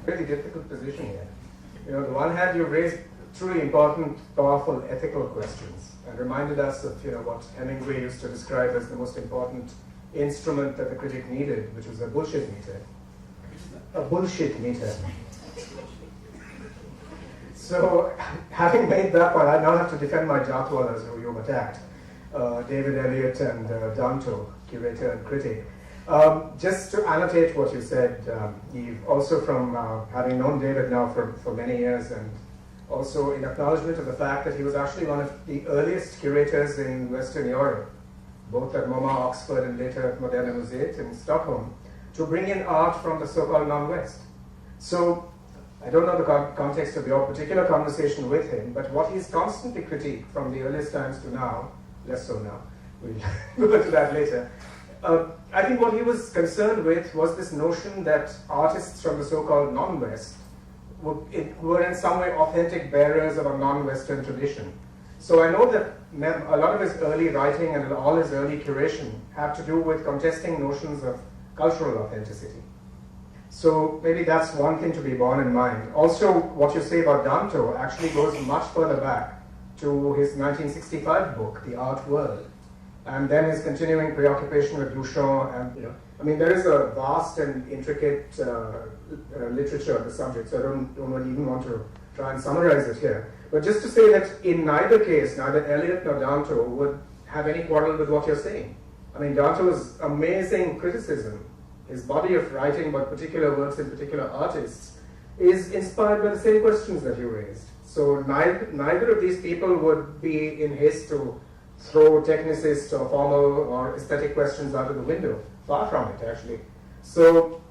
Really difficult position here. You know, on the one hand, you raised truly important, powerful ethical questions and reminded us of, you know, what Hemingway used to describe as the most important instrument that the critic needed, which was a bullshit meter. A bullshit meter. So, having made that point, I now have to defend my Jatwalas who you've attacked, David Elliott and Danto, curator and critic. Just to annotate what you said, Eve, also from having known David now for many years, and also in acknowledgement of the fact that he was actually one of the earliest curators in Western Europe, both at MoMA, Oxford, and later at Moderna Museet in Stockholm, to bring in art from the so-called non-West. So, I don't know the context of your particular conversation with him, but what he's constantly critiqued from the earliest times to now, less so now, we'll go to that later. I think what he was concerned with was this notion that artists from the so-called non-West were in some way authentic bearers of a non-Western tradition. So I know that a lot of his early writing and all his early curation have to do with contesting notions of cultural authenticity. So maybe that's one thing to be borne in mind. Also, what you say about Danto actually goes much further back to his 1965 book, The Art World, and then his continuing preoccupation with Duchamp. And, you know, I mean, there is a vast and intricate literature on the subject, so I don't even want to try and summarize it here. But just to say that in neither case, neither Eliot nor Danto would have any quarrel with what you're saying. I mean, Danto's amazing criticism, his body of writing about particular works and particular artists, is inspired by the same questions that you raised. So neither of these people would be in haste to throw technicist or formal or aesthetic questions out of the window. Far from it, actually. So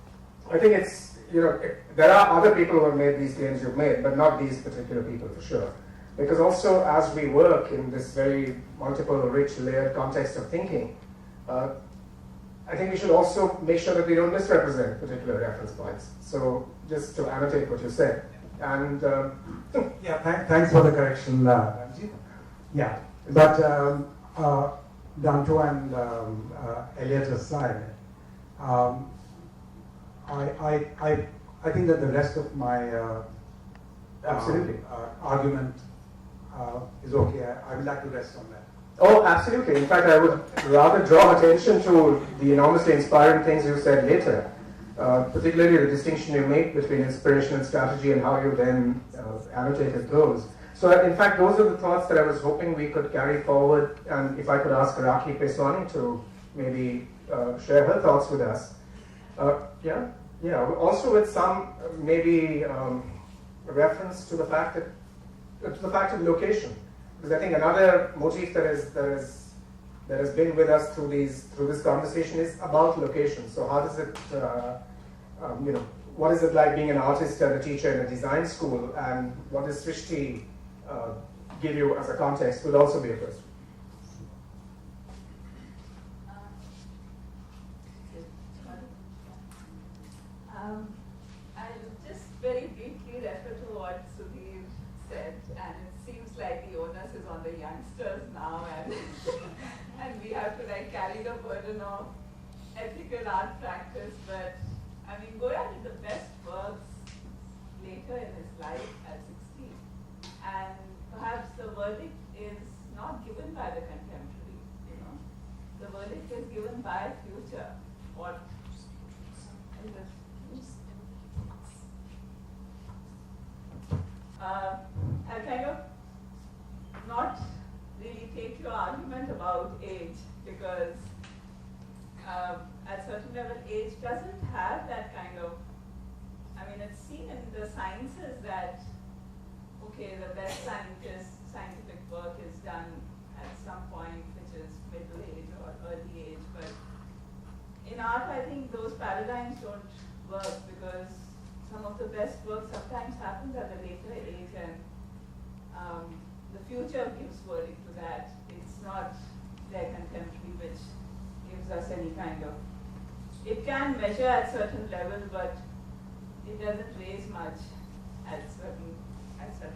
I think it's, you know, there are other people who have made these claims you've made, but not these particular people for sure. Because also as we work in this very multiple, rich, layered context of thinking, I think we should also make sure that we don't misrepresent particular reference points. So just to annotate what you said. And yeah, thanks for the correction, Ramji. Yeah, but Danto and Eliot aside, I think that the rest of my absolutely argument is okay. I would like to rest on that. Oh, absolutely. In fact, I would rather draw attention to the enormously inspiring things you said later, particularly the distinction you make between inspiration and strategy and how you then annotated those. So, in fact, those are the thoughts that I was hoping we could carry forward, and if I could ask Raki Peswani to maybe share her thoughts with us. Yeah. Also with some maybe reference to the fact of location. Because I think another motif that has been with us through this conversation is about location. So how does it, what is it like being an artist and a teacher in a design school, and what does Srishti give you as a context will also be a question. I'll just very briefly refer to what Sudhir said, and it seems like the onus is on the youngsters now, and and we have to like carry the burden of ethical art practice. But I mean, Goya did the best works later in his life at 16, and perhaps the verdict is not given by the contemporary. You know, the verdict is given by future. What is it? I'll kind of not really take your argument about age, because at certain level age doesn't have that kind of, I mean, it's seen in the sciences that, okay, the best scientific work is done at some point which is middle age or early age, but in art I think those paradigms don't work, because some of the best work sometimes happens at a later age, and the future gives verdict to that. It's not their contemporary which gives us any kind of, it can measure at certain level, but it doesn't raise much at certain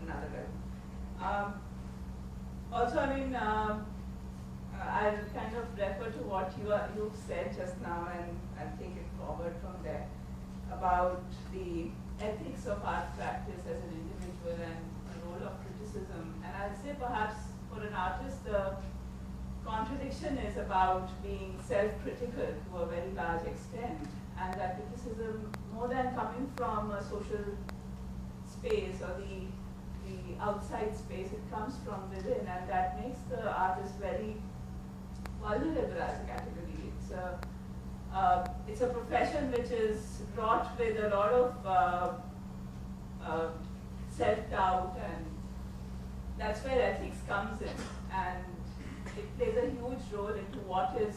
other level. Also, I mean, I'll kind of refer to what you've said just now, and I'll take it forward from there about the ethics of art practice as an individual and the role of criticism. And I'd say perhaps for an artist, the contradiction is about being self-critical to a very large extent, and that criticism, more than coming from a social space or the outside space, it comes from within, and that makes the artist very vulnerable as a category. It's a profession which is wrought with a lot of self-doubt, and that's where ethics comes in, and it plays a huge role into what is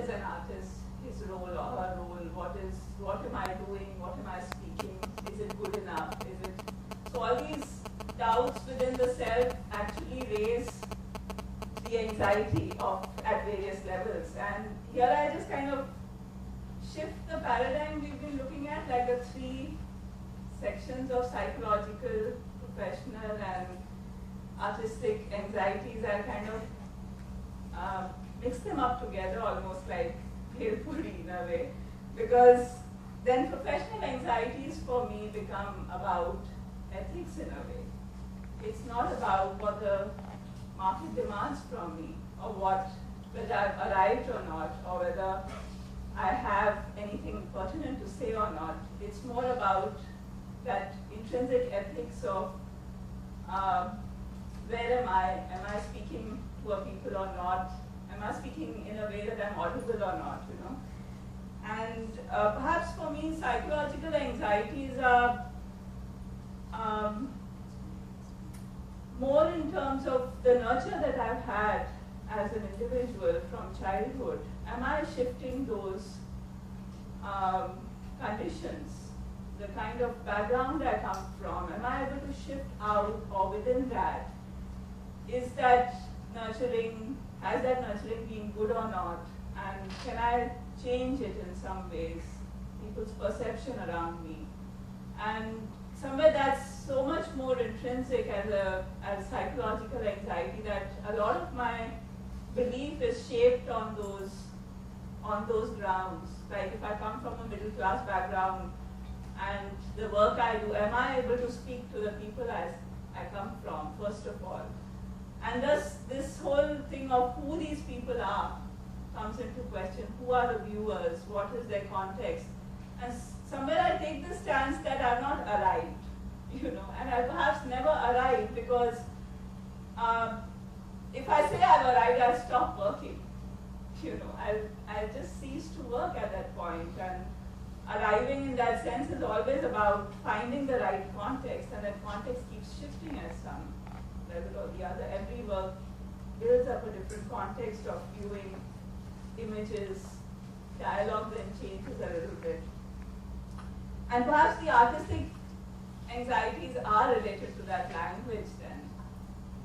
an artist, his role or her role, what am I doing, what am I speaking, is it good enough, so all these doubts within the self actually raise the anxiety at various levels. And here I just kind of shift the paradigm we've been looking at, like the three sections of psychological, professional, and artistic anxieties. I kind of mix them up together almost like carefully in a way, because then professional anxieties for me become about ethics in a way. It's not about what the market demands from me, or whether I've arrived or not, or whether I have anything pertinent to say or not. It's more about that intrinsic ethics of where am I? Am I speaking to a people or not? Am I speaking in a way that I'm audible or not? And perhaps for me, psychological anxieties are more in terms of the nurture that I've had as an individual from childhood. Am I shifting those conditions, the kind of background I come from? Am I able to shift out, or within that, is that nurturing, has that nurturing been good or not? And can I change it in some ways, people's perception around me? And somewhere that's so much more intrinsic as psychological anxiety, that a lot of my belief is shaped on those grounds. Like if I come from a middle class background and the work I do, am I able to speak to the people I come from, first of all? And thus this whole thing of who these people are comes into question. Who are the viewers? What is their context? And somewhere I take the stance that I've not arrived, and I perhaps never arrived, because if I say I've arrived, I'll stop working. I'll just cease to work at that point. And arriving in that sense is always about finding the right context, and that context keeps shifting at some level or the other. Every work builds up a different context of viewing images, dialogue then changes a little bit. And perhaps the artistic anxieties are related to that language then.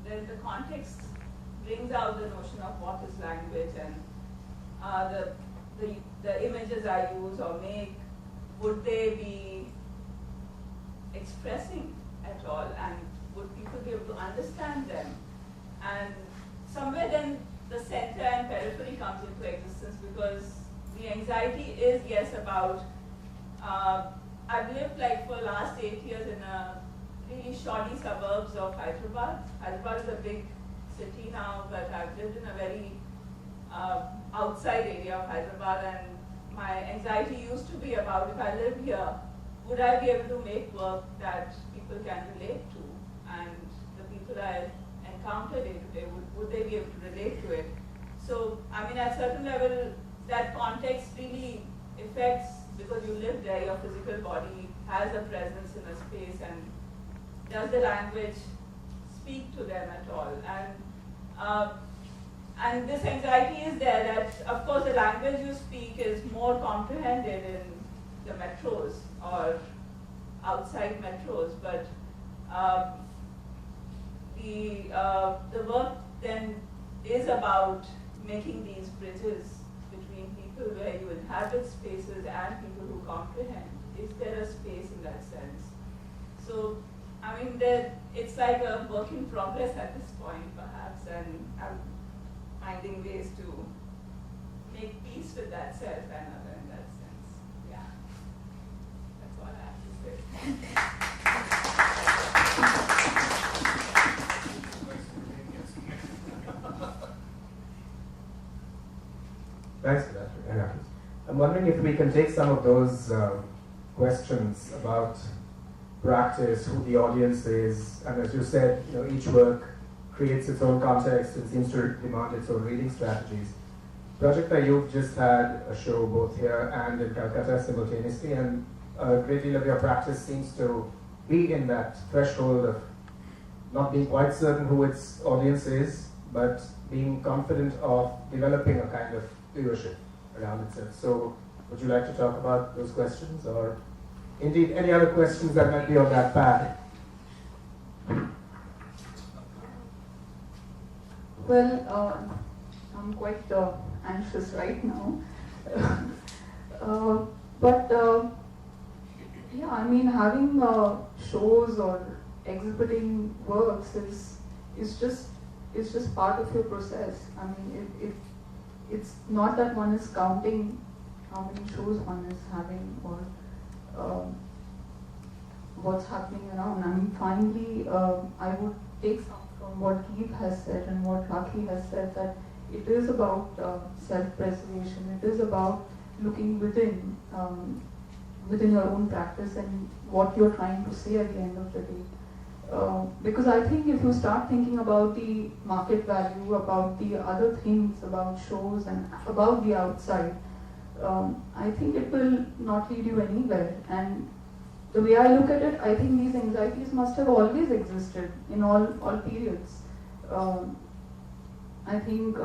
Then the context brings out the notion of what is language, and the images I use or make, would they be expressing at all, and would people be able to understand them? And somewhere then the center and periphery comes into existence, because the anxiety is, yes, about I've lived like for the last 8 years in a really shoddy suburbs of Hyderabad. Hyderabad is a big city now, but I've lived in a very outside area of Hyderabad, and my anxiety used to be about, if I live here, would I be able to make work that people can relate to? And the people I encounter day to day, would they be able to relate to it? So, I mean, at a certain level, that context really affects, because you live there, your physical body has a presence in a space, and does the language speak to them at all? And this anxiety is there, that of course the language you speak is more comprehended in the metros or outside metros, but the work then is about making these bridges between people where you inhabit spaces and people who comprehend. Is there a space in that sense? So, I mean, it's like a work in progress at this point, perhaps, and I'm finding ways to make peace with that self and other in that sense. Yeah. Thanks for that. Yeah. I'm wondering if we can take some of those questions about practice, who the audience is, and as you said, each work creates its own context and seems to demand its own reading strategies. Prajakta, you've just had a show both here and in Calcutta simultaneously, and a great deal of your practice seems to be in that threshold of not being quite certain who its audience is, but being confident of developing a kind of viewership around itself. So, would you like to talk about those questions, or indeed any other questions that might be on that path? Well, I'm quite anxious right now. But yeah, I mean, having shows or exhibiting works is just part of your process. I mean, it's not that one is counting how many shows one is having or what's happening around. I mean, finally, I would take some from what Keith has said and what Lucky has said, that it is about self-preservation. It is about looking within your own practice and what you're trying to say at the end of the day. Because I think if you start thinking about the market value, about the other things, about shows and about the outside, I think it will not lead you anywhere. And the way I look at it, I think these anxieties must have always existed in all periods. I think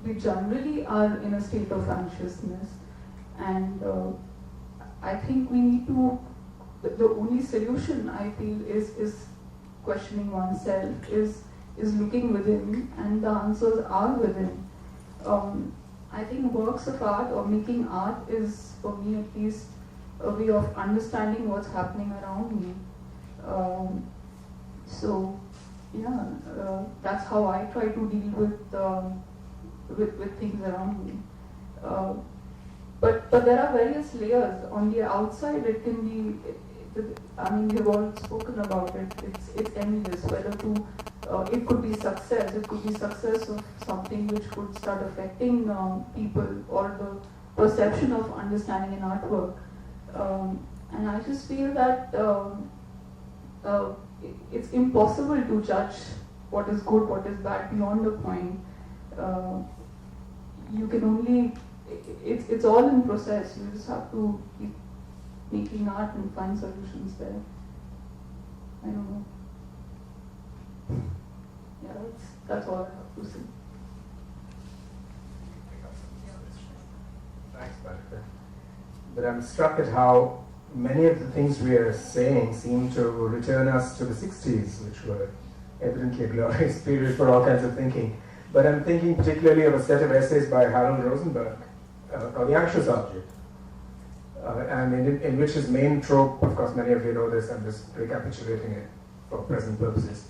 we generally are in a state of anxiousness, and I think we need to, the only solution I feel is questioning oneself, is looking within, and the answers are within. I think works of art or making art is, for me at least, a way of understanding what's happening around me. So, yeah, that's how I try to deal with things around me. But there are various layers. On the outside, it can be, I mean, we've all spoken about it. It's endless. Whether it could be success. It could be success of something which could start affecting people, or the perception of understanding an artwork. And I just feel that it's impossible to judge what is good, what is bad beyond a point. You can only, it's all in process. You just have to keep making art and find solutions there. I don't know. Yeah, that's all I have to say. Thanks, Bhaskar. But I'm struck at how many of the things we are saying seem to return us to the 60s, which were evidently a glorious period for all kinds of thinking. But I'm thinking particularly of a set of essays by Harold Rosenberg called The Anxious Object, and in which his main trope, of course many of you know this, I'm just recapitulating it for present purposes.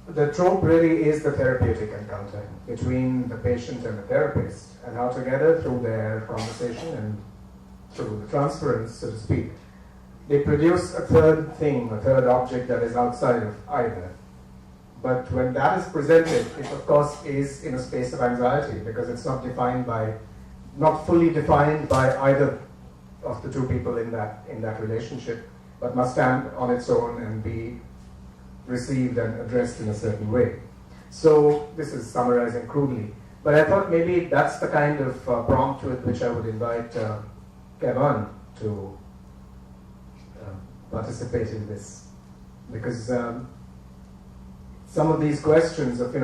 The trope really is the therapeutic encounter between the patient and the therapist, and how together, through their conversation and through the transference, so to speak, they produce a third thing, a third object that is outside of either. But when that is presented, it of course is in a space of anxiety, because it's not fully defined by either of the two people in that relationship, but must stand on its own and be received and addressed in a certain way. So this is summarizing crudely, but I thought maybe that's the kind of prompt with which I would invite Kevin to participate in this, because some of these questions of,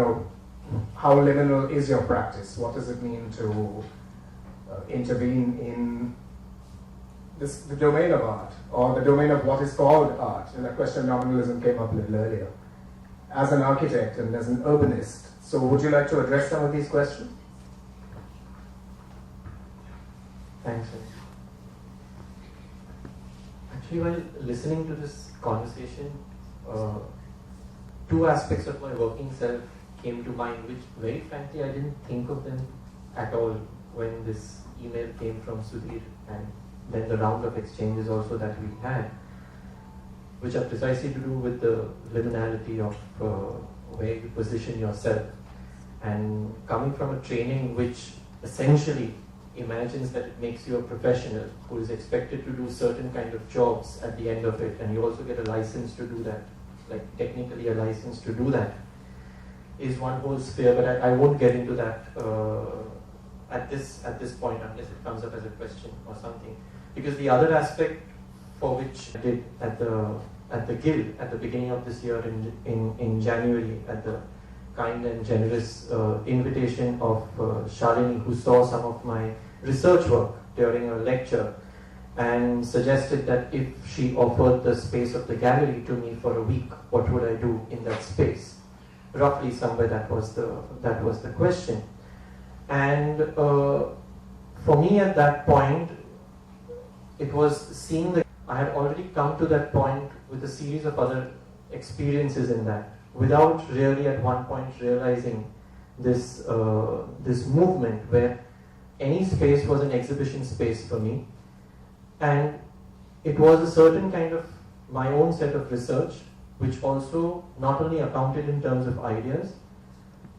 how liminal is your practice? What does it mean to intervene in the domain of art, or the domain of what is called art? And that question of nominalism came up a little earlier. As an architect and as an urbanist, so would you like to address some of these questions? Thanks. Actually, while listening to this conversation, two aspects of my working self came to mind, which very frankly I didn't think of them at all when this email came from Sudhir, and then the round of exchanges also that we had. which are precisely to do with the liminality of where you position yourself. And coming from a training which essentially imagines that it makes you a professional who is expected to do certain kind of jobs at the end of it, and you also get a license to do that, like technically a license to do that, is one whole sphere. But I won't get into that at this point unless it comes up as a question or something. Because the other aspect for which I did at the Guild at the beginning of this year in January, at the kind and generous invitation of Shalini, who saw some of my research work during a lecture and suggested that if she offered the space of the gallery to me for a week, what would I do in that space? Roughly somewhere that was the question. And for me at that point, it was seeing that I had already come to that point with a series of other experiences in that, without really at one point realizing this movement where any space was an exhibition space for me, and it was a certain kind of my own set of research which also not only accounted in terms of ideas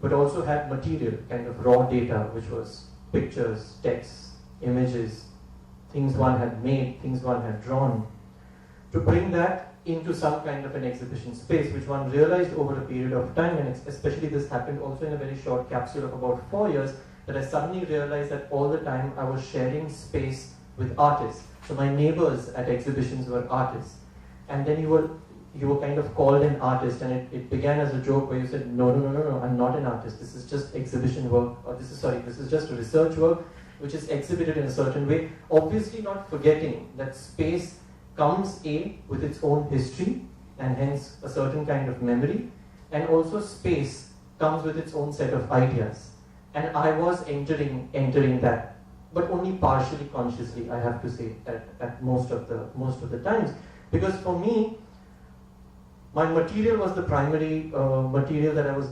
but also had material, kind of raw data, which was pictures, texts, images, things one had made, things one had drawn, to bring that into some kind of an exhibition space, which one realized over a period of time, and especially this happened also in a very short capsule of about 4 years, that I suddenly realized that all the time I was sharing space with artists. So my neighbors at exhibitions were artists. And then you were kind of called an artist, and it began as a joke where you said, no, I'm not an artist, this is just exhibition work, or this is just research work which is exhibited in a certain way, obviously not forgetting that space comes with its own history and hence a certain kind of memory, and also space comes with its own set of ideas. And I was entering that, but only partially consciously, I have to say, at most of the times. Because for me, my material was the primary material that I was